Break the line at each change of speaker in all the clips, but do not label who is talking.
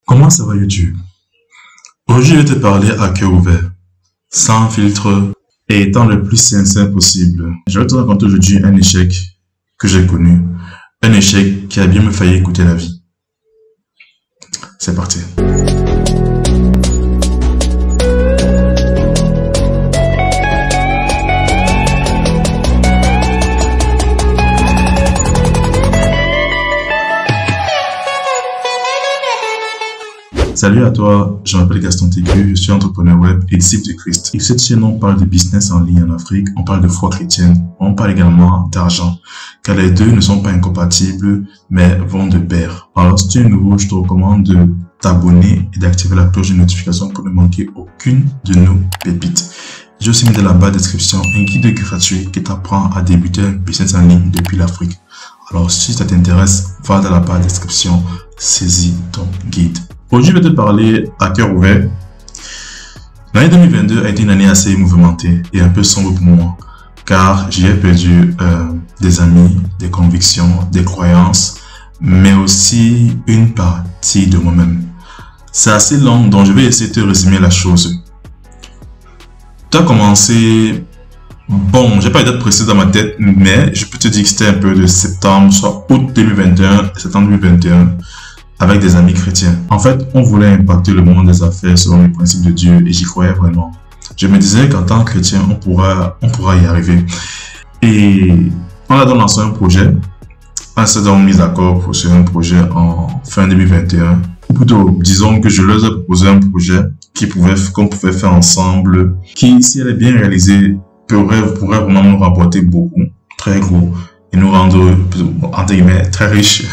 Comment ça va YouTube? Aujourd'hui, je vais te parler à cœur ouvert, sans filtre et étant le plus sincère possible. Je vais te raconter aujourd'hui un échec que j'ai connu, un échec qui a bien me failli coûter la vie. C'est parti. Salut à toi, je m'appelle Gaston Técu, je suis entrepreneur web et disciple de Christ. Et cette chaîne, on parle de business en ligne en Afrique, on parle de foi chrétienne, on parle également d'argent, car les deux ne sont pas incompatibles, mais vont de pair. Alors si tu es nouveau, je te recommande de t'abonner et d'activer la cloche de notification pour ne manquer aucune de nos pépites. J'ai aussi mis dans la barre de description un guide gratuit qui t'apprend à débuter un business en ligne depuis l'Afrique. Alors si ça t'intéresse, va dans la barre de description, saisis ton guide. Aujourd'hui, je vais te parler à cœur ouvert. L'année 2022 a été une année assez mouvementée et un peu sombre pour moi, car j'y ai perdu des amis, des convictions, des croyances, mais aussi une partie de moi-même. C'est assez long, donc je vais essayer de te résumer la chose. Tu as commencé, bon, j'ai pas une date précise dans ma tête, mais je peux te dire que c'était un peu de septembre, soit août 2021 et septembre 2021. Avec des amis chrétiens. En fait, on voulait impacter le monde des affaires selon les principes de Dieu et j'y croyais vraiment. Je me disais qu'en tant que chrétien, on pourra y arriver. Et on a donc lancé un projet. On s'est donc mis d'accord pour sur un projet en fin 2021. Ou plutôt, disons que je leur ai proposé un projet qu'on pouvait faire ensemble, qui, si elle est bien réalisée, pourrait vraiment nous rapporter beaucoup, très gros, et nous rendre, entre guillemets, très riches.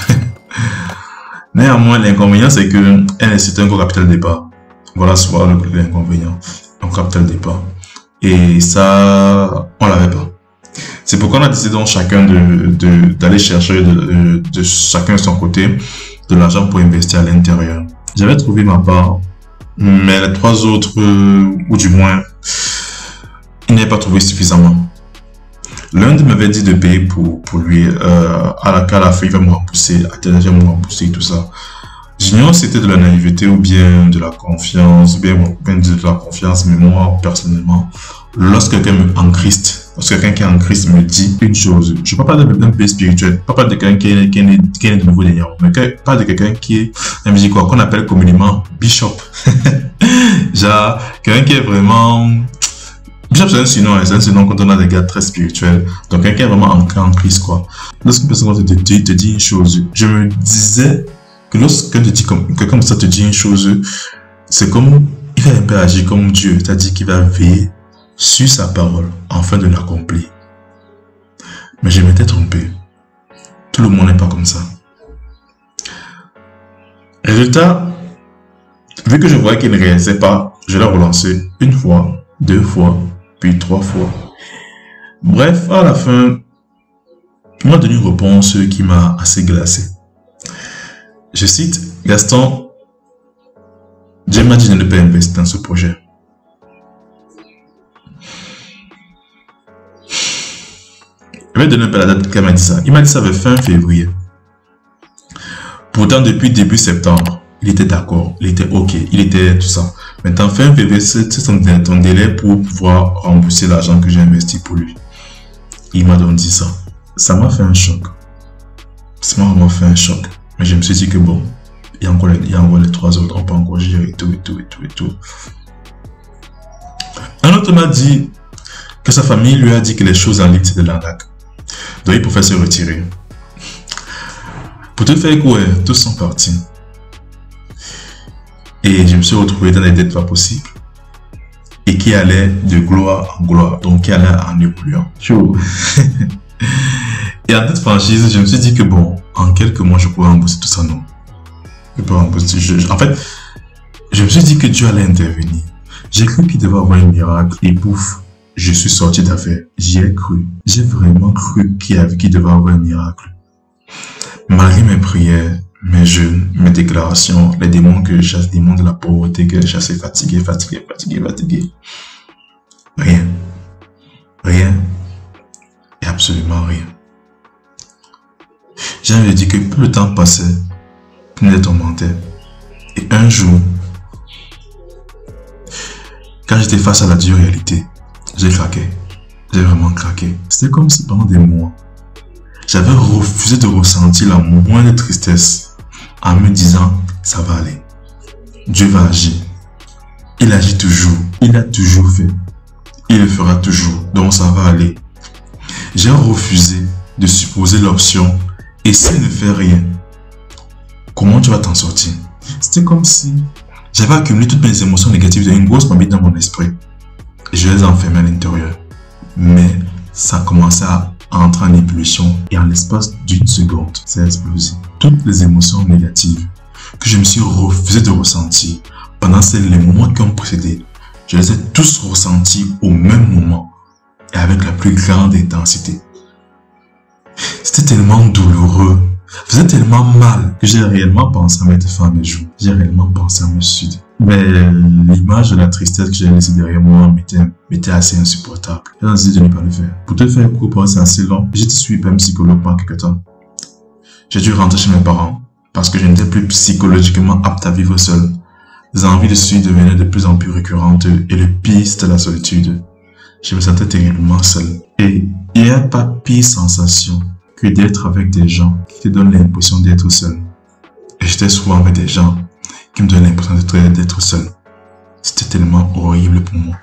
Néanmoins, l'inconvénient, c'est que c'est un gros capital départ. Voilà soit l'inconvénient, un capital départ. Et ça, on l'avait pas. C'est pourquoi on a décidé donc chacun d'aller chercher de chacun de son côté de l'argent pour investir à l'intérieur. J'avais trouvé ma part, mais les trois autres, ou du moins, ils n'avaient pas trouvé suffisamment. L'un m'avait dit de payer pour lui, à la fin, il va me rembourser, à tel âge, il va me rembourser et tout ça. J'ignore si c'était de la naïveté ou bien de la confiance, ou bien de la confiance, mais moi, personnellement, lorsque quelqu'un en Christ, quelqu'un qui est en Christ me dit une chose, je ne parle pas d'un pays spirituel, je ne parle pas de quelqu'un qui est de nouveau d'ailleurs, mais je parle de quelqu'un qui est, qu'on appelle communément bishop. Genre, quelqu'un qui est vraiment... Bishop, c'est un surnom quand on a des gars très spirituels. Donc, quelqu'un est vraiment ancré en Christ, quoi. Lorsqu'une personne te dit une chose, je me disais que lorsqu'on te dit quelqu'un comme ça te dit une chose, c'est comme, il va un peu agir comme Dieu. C'est-à-dire qu'il va veiller sur sa parole afin de l'accomplir. Mais je m'étais trompé. Tout le monde n'est pas comme ça. Résultat, vu que je voyais qu'il ne réalisait pas, je l'ai relancé une fois, deux fois, puis trois fois. Bref, à la fin, il m'a donné une réponse qui m'a assez glacé. Je cite, Gaston, Dieu m'a dit de ne pas investir dans ce projet. Je vais donner un peu la date qu'elle m'a dit ça. Il m'a dit ça le fin février. Pourtant, depuis début septembre, il était d'accord, il était ok, il était tout ça. Maintenant, fin février, c'est ton délai pour pouvoir rembourser l'argent que j'ai investi pour lui. Il m'a donc dit ça. Ça m'a fait un choc. Ça m'a vraiment fait un choc. Mais je me suis dit que bon, il y a encore les trois autres, on peut encore gérer et tout. Un autre m'a dit que sa famille lui a dit que les choses en ligne, c'était de l'arnaque. Donc, il pouvait se retirer. Pour te faire quoi, tous sont partis. Et je me suis retrouvé dans des dettes pas possibles. Et qui allaient de gloire en gloire. Donc qui allaient en évoluant. Et en toute franchise, je me suis dit que bon, en quelques mois, je pourrais rembourser tout ça, non. Je peux rembourser. En fait, je me suis dit que Dieu allait intervenir. J'ai cru qu'il devait avoir un miracle. Et pouf, je suis sorti d'affaire. J'y ai cru. J'ai vraiment cru qu'il devait avoir un miracle. Malgré mes prières, mes jeûnes, mes déclarations, les démons que je chasse, les démons de la pauvreté que je chassais, fatigué. Rien. Et absolument rien. J'ai envie de dire que plus le temps passait, plus il tourmentait. Et un jour, quand j'étais face à la dure réalité, j'ai craqué. J'ai vraiment craqué. C'était comme si pendant des mois, j'avais refusé de ressentir la moindre tristesse en me disant, ça va aller. Dieu va agir. Il agit toujours. Il a toujours fait. Il le fera toujours. Donc ça va aller. J'ai refusé de supposer l'option, et s'il ne fait rien, comment tu vas t'en sortir? C'était comme si j'avais accumulé toutes mes émotions négatives dans une grosse mobile dans mon esprit. Et je les enfermais à l'intérieur. Mais ça commençait à entrer en ébullition et en l'espace d'une seconde, ça a explosé. Toutes les émotions négatives que je me suis refusé de ressentir pendant les mois qui ont précédé, je les ai tous ressentis au même moment et avec la plus grande intensité. C'était tellement douloureux, faisait tellement mal que j'ai réellement pensé à mettre fin à mes jours. J'ai réellement pensé à me suicider. Mais l'image de la tristesse que j'ai laissée derrière moi m'était assez insupportable. J'ai décidé de ne pas le faire. Pour te faire court, c'est assez long. J'étais suivi par un psychologue pendant quelques temps. J'ai dû rentrer chez mes parents parce que je n'étais plus psychologiquement apte à vivre seul. Les envies de suicide devenaient de plus en plus récurrentes et le pire, c'était la solitude. Je me sentais terriblement seul. Et il n'y a pas pire sensation que d'être avec des gens qui te donnent l'impression d'être seul. Et j'étais souvent avec des gens qui me donnaient l'impression d'être seul. C'était tellement horrible pour moi.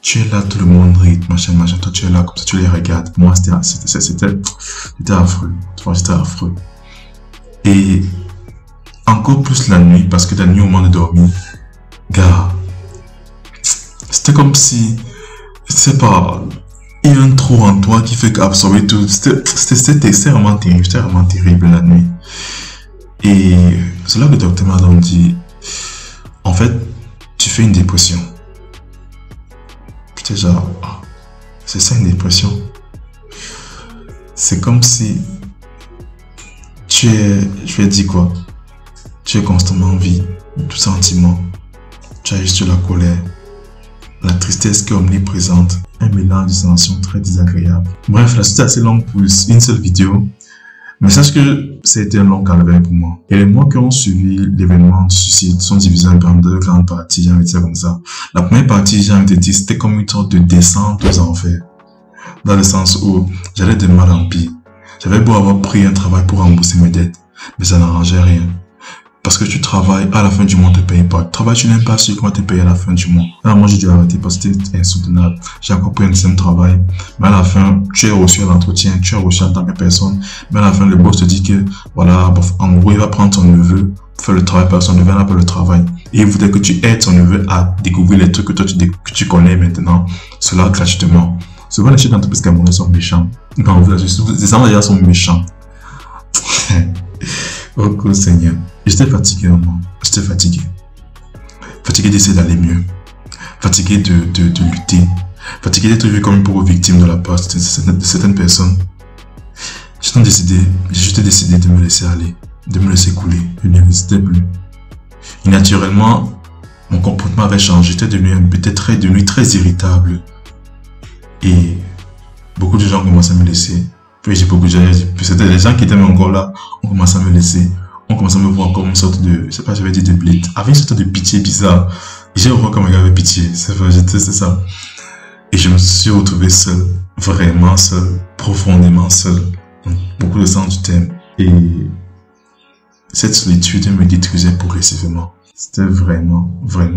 Tu es là, tout le monde rit, machin, toi tu es là, comme ça tu les regardes. Pour moi, c'était affreux. C'était affreux. Et encore plus la nuit, parce que la nuit au moment de dormir, gars, c'était comme si, c'est pas, il y a un trou en toi qui fait absorber tout. C'était vraiment terrible la nuit. Et c'est là que le docteur m'a donc dit, en fait, tu fais une dépression. J'étais genre, ah, c'est ça une dépression. C'est comme si tu es, je vais dire quoi, tu es constamment en vie, tout sentiment. Tu as juste la colère, la tristesse qui est omniprésente, un mélange de sensations très désagréables. Bref, la suite est assez longue pour une seule vidéo. Mais sache que c'était un long calvaire pour moi. Et les mois qui ont suivi l'événement du suicide sont divisés en deux grandes parties, j'ai envie de dire comme ça. La première partie, j'ai envie de dire, c'était comme une sorte de descente aux enfers. Dans le sens où j'allais de mal en pire. J'avais beau avoir pris un travail pour rembourser mes dettes, mais ça n'arrangeait rien. Parce que tu travailles, à la fin du mois, on ne te paye pas. Tu travailles, tu n'aimes pas sûr qu'on va te payer à la fin du mois. Alors moi, j'ai dû arrêter parce que c'était insoutenable. J'ai encore pris un deuxième travail. Mais à la fin, tu es reçu à l'entretien, tu es reçu en tant que personne. Mais à la fin, le boss te dit que, voilà, en gros, il va prendre son neveu pour faire le travail parce que son neveu n'a pas le travail. Et il voudrait que tu aides son neveu à découvrir les trucs que toi, que tu connais maintenant. Cela gratuitement. Souvent, les chefs d'entreprise camerounais sont méchants. Non, les gens d'ailleurs sont méchants. Oh, Seigneur. J'étais fatigué, moi. J'étais fatigué. Fatigué d'essayer d'aller mieux. Fatigué de lutter. Fatigué d'être vu comme une pauvre victime de la part de certaines personnes. J'ai juste décidé de me laisser aller. De me laisser couler. Je ne résistais plus. Et naturellement, mon comportement avait changé. J'étais devenu très irritable. Et beaucoup de gens commençaient à me laisser. Puis j'ai beaucoup de gens, c'était les gens qui étaient encore là, on commençait à me laisser. On commençait à me voir comme une sorte de, je sais pas, j'avais dit de bled, avec une sorte de pitié bizarre. Et j'ai revu comme un gars avec pitié, c'est ça. Et je me suis retrouvé seul, vraiment seul, profondément seul, dans beaucoup de sens du terme. Et cette solitude me détruisait progressivement. C'était vraiment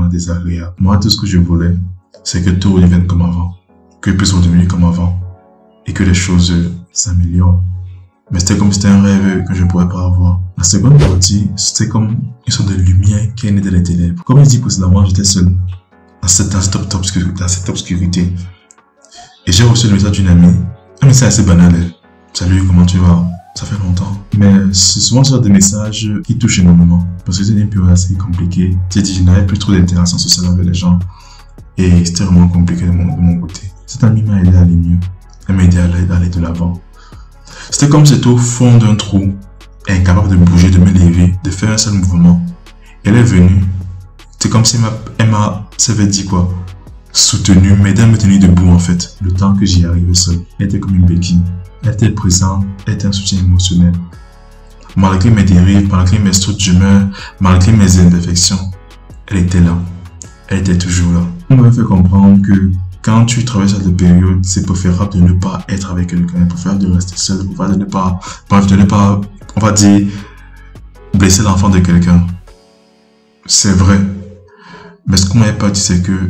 désagréable. Moi, tout ce que je voulais, c'est que tout redevienne comme avant, que puisse redevenir comme avant, et que les choses s'améliorent. Mais c'était comme si c'était un rêve que je ne pourrais pas avoir. La seconde partie, c'était comme une sorte de lumière qui est née de les ténèbres. Comme je dis précédemment, j'étais seul dans cette obscurité. Et j'ai reçu le message d'une amie. Un message assez banal. Salut, comment tu vas? Ça fait longtemps. Mais c'est souvent ce genre de message qui touche énormément. Parce que c'était une période assez compliquée. J'ai dit, je n'avais plus trop d'interaction sociale avec les gens. Et c'était vraiment compliqué de mon côté. Cette amie m'a aidé à aller mieux. Elle m'a aidé à aller de l'avant. C'était comme si j'étais au fond d'un trou, incapable de bouger, de me lever, de faire un seul mouvement. Elle est venue. C'est comme si elle m'avait dit quoi? Soutenu, m'aider à me tenir debout en fait. Le temps que j'y arrivais seul. Elle était comme une béquille. Elle était présente, elle était un soutien émotionnel. Malgré mes dérives, malgré mes sautes d'humeur, malgré mes imperfections, elle était là. Elle était toujours là. On m'avait fait comprendre que quand tu traverses cette période, c'est préférable de ne pas être avec quelqu'un, préférable de rester seul, préférable de ne pas, bref, de ne pas, on va dire, blesser l'enfant de quelqu'un. C'est vrai. Mais ce qu'on m'avait pas dit, c'est que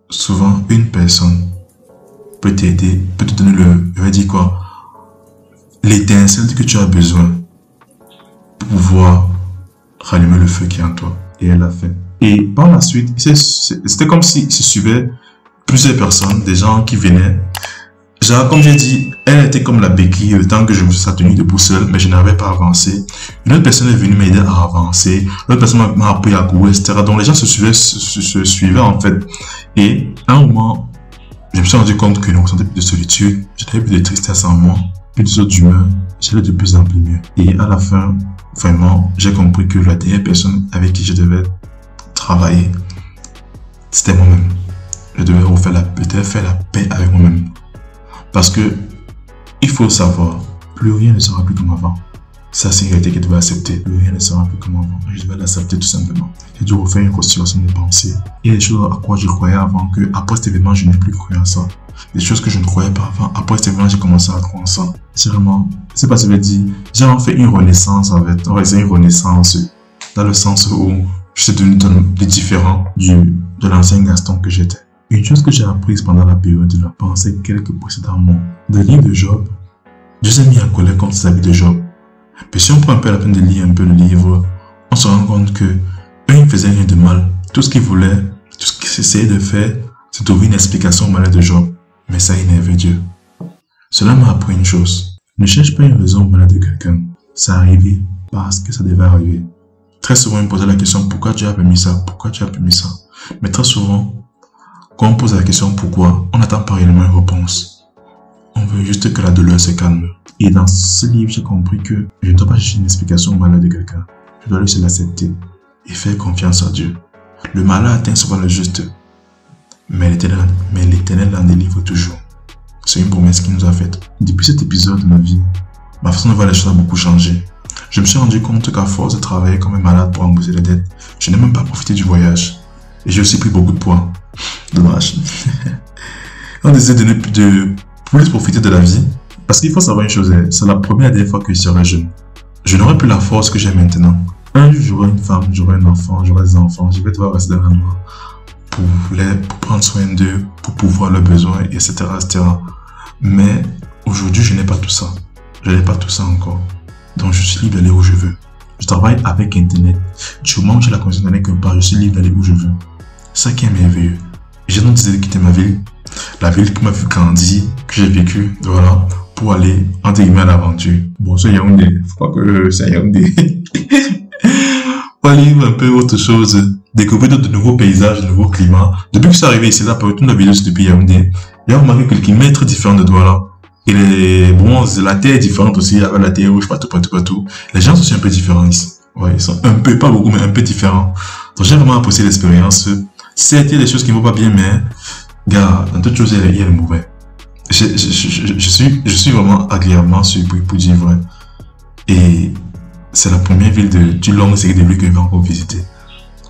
souvent, une personne peut t'aider, peut te donner je vais dire quoi, l'étincelle que tu as besoin pour pouvoir rallumer le feu qui est en toi. Et elle l'a fait. Et par la suite, c'était comme si se suivait plusieurs personnes, des gens qui venaient. Genre, comme j'ai dit, elle était comme la béquille, le temps que je me suis tenu debout seul, mais je n'avais pas avancé. Une autre personne est venue m'aider à avancer. L'autre personne m'a appris à courir, etc. Donc les gens se suivaient en fait. Et à un moment, je me suis rendu compte que je ne ressentais plus de solitude, j'avais plus de tristesse en moi, plus de sautes d'humeur, j'allais de plus en plus mieux. Et à la fin, vraiment, j'ai compris que la dernière personne avec qui je devais travailler, c'était moi-même. Je devais faire la paix avec moi-même. Parce que, il faut savoir, plus rien ne sera plus comme avant. Ça, c'est une réalité que je devais accepter. Plus rien ne sera plus comme avant. Je devais l'accepter tout simplement. J'ai dû refaire une restitution de pensée. Il y a des choses à quoi je croyais avant que, après cet événement, je n'ai plus cru à ça. Des choses que je ne croyais pas avant. Après cet événement, j'ai commencé à croire en ça. C'est vraiment, c'est pas ce que je veux dire. J'ai en fait une renaissance avec, on va dire une renaissance dans le sens où je suis devenu différent de l'ancien Gaston que j'étais. Une chose que j'ai apprise pendant la période de la pensée quelques précédents mois, le livre de Job, Dieu s'est mis en colère contre ses amis de Job. Mais si on prend un peu la peine de lire un peu le livre, on se rend compte que eux, ils ne faisaient rien de mal. Tout ce qu'ils voulaient, tout ce qu'ils essayaient de faire, c'est trouver une explication au malheur de Job. Mais ça énervait Dieu. Cela m'a appris une chose. Ne cherche pas une raison au malheur de quelqu'un. Ça arrivait parce que ça devait arriver. Très souvent, ils me posaient la question, pourquoi Dieu a permis ça? Pourquoi Dieu a permis ça? Mais très souvent, quand on pose la question pourquoi, on n'attend pas réellement une réponse. On veut juste que la douleur se calme. Et dans ce livre, j'ai compris que je ne dois pas chercher une explication au malheur de quelqu'un. Je dois juste l'accepter et faire confiance à Dieu. Le malheur atteint souvent le juste, mais l'Éternel l'en délivre toujours. C'est une promesse qu'il nous a faite. Depuis cet épisode de ma vie, ma façon de voir les choses a beaucoup changé. Je me suis rendu compte qu'à force de travailler comme un malade pour rembourser les dettes, je n'ai même pas profité du voyage. Et j'ai aussi pris beaucoup de poids. Dommage. On décide de ne plus profiter de la vie. Parce qu'il faut savoir une chose, c'est la première et dernière fois que je serai jeune. Je n'aurai plus la force que j'ai maintenant. Un jour, j'aurai une femme, j'aurai un enfant, j'aurai des enfants. Je vais devoir rester dans la main pour prendre soin d'eux, pour pouvoir leurs besoins, etc., etc. Mais aujourd'hui, je n'ai pas tout ça. Je n'ai pas tout ça encore. Donc, je suis libre d'aller où je veux. Je travaille avec Internet. Du moment où j'ai la conscience d'aller quelque part, je suis libre d'aller où je veux. C'est ça qui est merveilleux. J'ai donc décidé de quitter ma ville, la ville qui m'a vu grandir, que j'ai vécu, voilà, pour aller, entre guillemets, à l'aventure. Bon, c'est Yaoundé. Je crois que c'est Yaoundé. Pour aller un peu autre chose, découvrir de nouveaux paysages, de nouveaux climats. Depuis que je suis arrivé ici, là, pour toute la vidéo, c'est depuis Yaoundé. Il y a remarqué que le climat est très différent de Douala. Et la terre est différente aussi, avec la terre rouge, partout. Les gens sont aussi un peu différents ici. Ouais, ils sont un peu, pas beaucoup, mais un peu différents. Donc, j'ai vraiment apprécié l'expérience. Certes, il y a des choses qui ne vont pas bien, mais, gars, dans toutes choses, il y a le mauvais. Je suis vraiment agréablement surpris pour dire vrai. Et c'est la première ville du long série de villes que je vais encore visiter.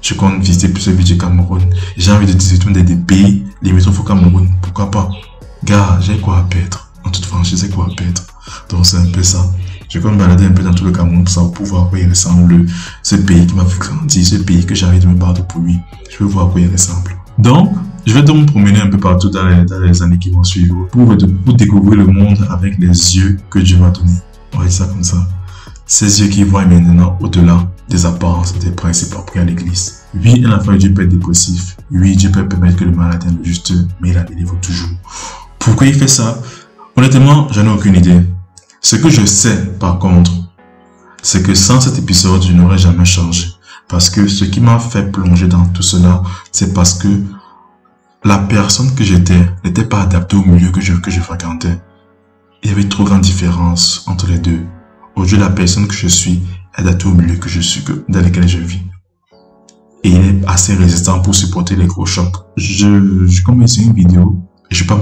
Je compte visiter plusieurs villes du Cameroun. J'ai envie de visiter des pays, les métropoles Cameroun. Pourquoi pas? Gars, j'ai quoi à perdre. En toute franchise, j'ai quoi à perdre. Donc, c'est un peu ça. Je vais me balader un peu dans tout le Cameroun pour voir à quoi il ressemble. Ce pays qui m'a fait grandir, ce pays que j'ai envie de me battre pour lui. Je veux voir à quoi il ressemble. Donc, je vais donc me promener un peu partout dans les années qui vont suivre pour découvrir le monde avec les yeux que Dieu m'a donnés. On va dire ça comme ça. Ces yeux qui voient maintenant au-delà des apparences, des principes appris à l'église. Oui, un enfant de Dieu peut être dépressif. Oui, Dieu peut permettre que le mal atteigne le juste, mais il la délivre toujours. Pourquoi il fait ça? Honnêtement, j'en ai aucune idée. Ce que je sais, par contre, c'est que sans cet épisode, je n'aurais jamais changé. Parce que ce qui m'a fait plonger dans tout cela, c'est parce que la personne que j'étais n'était pas adaptée au milieu que je fréquentais. Il y avait trop grande différence entre les deux. Aujourd'hui, la personne que je suis est adaptée au milieu dans lequel je vis. Et il est assez résistant pour supporter les gros chocs. Je commence une vidéo et je vais pas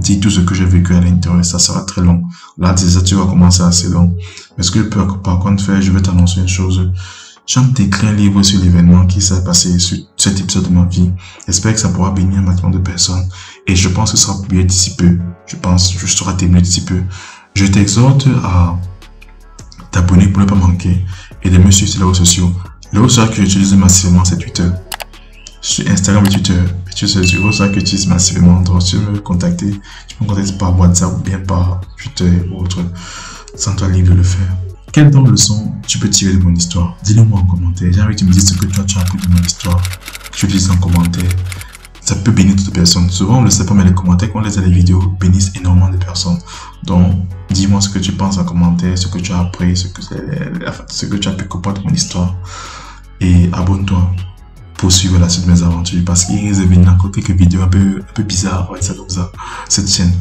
dire tout ce que j'ai vécu à l'intérieur, ça sera très long. Là, déjà, tu vas commencer assez long. Mais ce que je peux par contre faire, je vais t'annoncer une chose. Je vais t'écrire un livre sur l'événement qui s'est passé sur cet épisode de ma vie. J'espère que ça pourra bénir un maximum de personnes. Et je pense que ça sera publié d'ici peu. Je pense que je serai terminé d'ici peu. Je t'exhorte à t'abonner pour ne pas manquer et de me suivre sur les réseaux sociaux. Les réseaux sociaux que j'utilise massivement, c'est Twitter. Sur Instagram et Twitter. Tu sais, c'est ça que tu utilises massivement. Donc, tu peux me contacter. Tu peux me contacter par WhatsApp ou bien par Twitter ou autre. Sens-toi libre de le faire. Quelle donc leçon tu peux tirer de mon histoire? Dis-le-moi en commentaire. J'ai envie que tu me dises ce que tu as appris de mon histoire. Que tu dises en commentaire. Ça peut bénir toute personne. Souvent, on ne le sait pas, mais les commentaires, quand on les a les vidéos, bénissent énormément de personnes. Donc, dis-moi ce que tu penses en commentaire, ce que tu as appris, ce que tu as pu comprendre de mon histoire. Et abonne-toi pour suivre la suite de mes aventures. Parce qu'il risque de venir encore quelques vidéos un peu bizarres, ouais, ça comme ça, cette chaîne.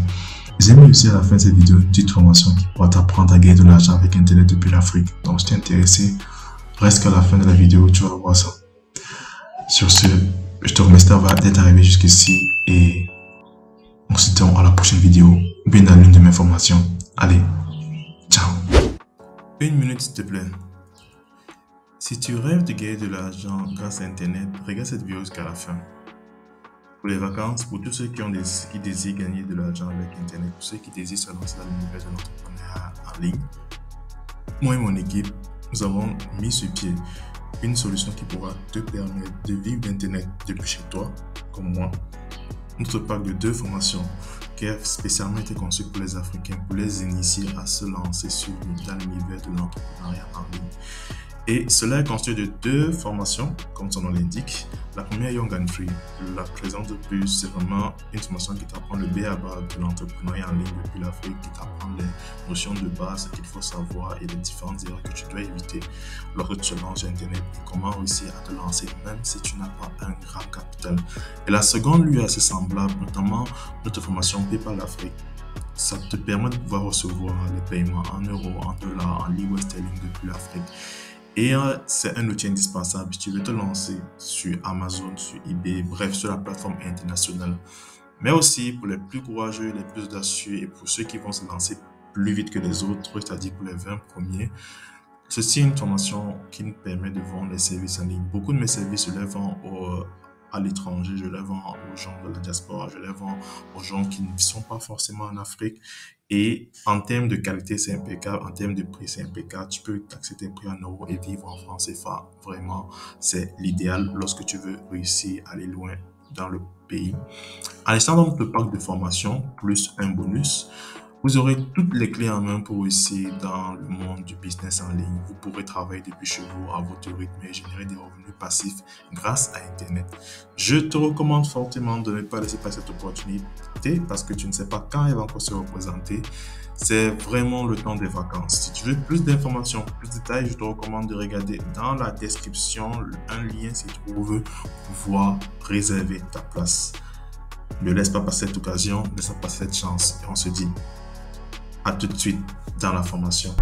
J'aime aussi à la fin de cette vidéo une petite formation qui pourra t'apprendre à gagner de l'argent avec Internet depuis l'Afrique. Donc, si tu es intéressé, reste qu'à la fin de la vidéo, tu vas voir ça. Sur ce, je te remercie d'être arrivé jusqu'ici et on se dit à la prochaine vidéo ou bien dans l'une de mes formations. Allez, ciao. Une minute s'il te plaît. Si tu rêves de gagner de l'argent grâce à Internet, regarde cette vidéo jusqu'à la fin. Pour les vacances, pour tous ceux qui désirent gagner de l'argent avec Internet, pour ceux qui désirent se lancer dans l'univers de l'entrepreneuriat en ligne, moi et mon équipe, nous avons mis sur pied une solution qui pourra te permettre de vivre d'Internet depuis chez toi, comme moi. Notre pack de 2 formations qui a spécialement été conçu pour les Africains, pour les initier à se lancer dans l'univers de l'entrepreneuriat en ligne. Et cela est constitué de 2 formations, comme son nom l'indique. La première, Young and Free. La présente de plus, c'est vraiment une formation qui t'apprend le b.a.-ba de l'entrepreneuriat en ligne depuis l'Afrique, qui t'apprend les notions de base qu'il faut savoir et les différentes erreurs que tu dois éviter lorsque tu te lances sur Internet et comment réussir à te lancer même si tu n'as pas un grand capital. Et la seconde, lui, est assez semblable, notamment notre formation PayPal Afrique. Ça te permet de pouvoir recevoir les paiements en euros, en dollars, en livres sterling depuis l'Afrique. Et c'est un outil indispensable si tu veux te lancer sur Amazon, sur eBay, bref, sur la plateforme internationale. Mais aussi pour les plus courageux, les plus audacieux et pour ceux qui vont se lancer plus vite que les autres, c'est-à-dire pour les 20 premiers. Ceci est une formation qui nous permet de vendre les services en ligne. Beaucoup de mes services, je les vends à l'étranger, je les vends aux gens de la diaspora, je les vends aux gens qui ne sont pas forcément en Afrique. Et en termes de qualité, c'est impeccable. En termes de prix, c'est impeccable. Tu peux taxer tes prix en euros et vivre en francs CFA. Vraiment, c'est l'idéal lorsque tu veux réussir à aller loin dans le pays. En achetant donc le pack de formation plus un bonus, vous aurez toutes les clés en main pour réussir dans le monde du business en ligne. Vous pourrez travailler depuis chez vous à votre rythme et générer des revenus passifs grâce à Internet. Je te recommande fortement de ne pas laisser passer cette opportunité parce que tu ne sais pas quand elle va encore se représenter. C'est vraiment le temps des vacances. Si tu veux plus d'informations, plus de détails, je te recommande de regarder dans la description. Un lien s'y trouve pour pouvoir réserver ta place. Ne laisse pas passer cette occasion, ne laisse pas passer cette chance. Et on se dit à tout de suite dans la formation.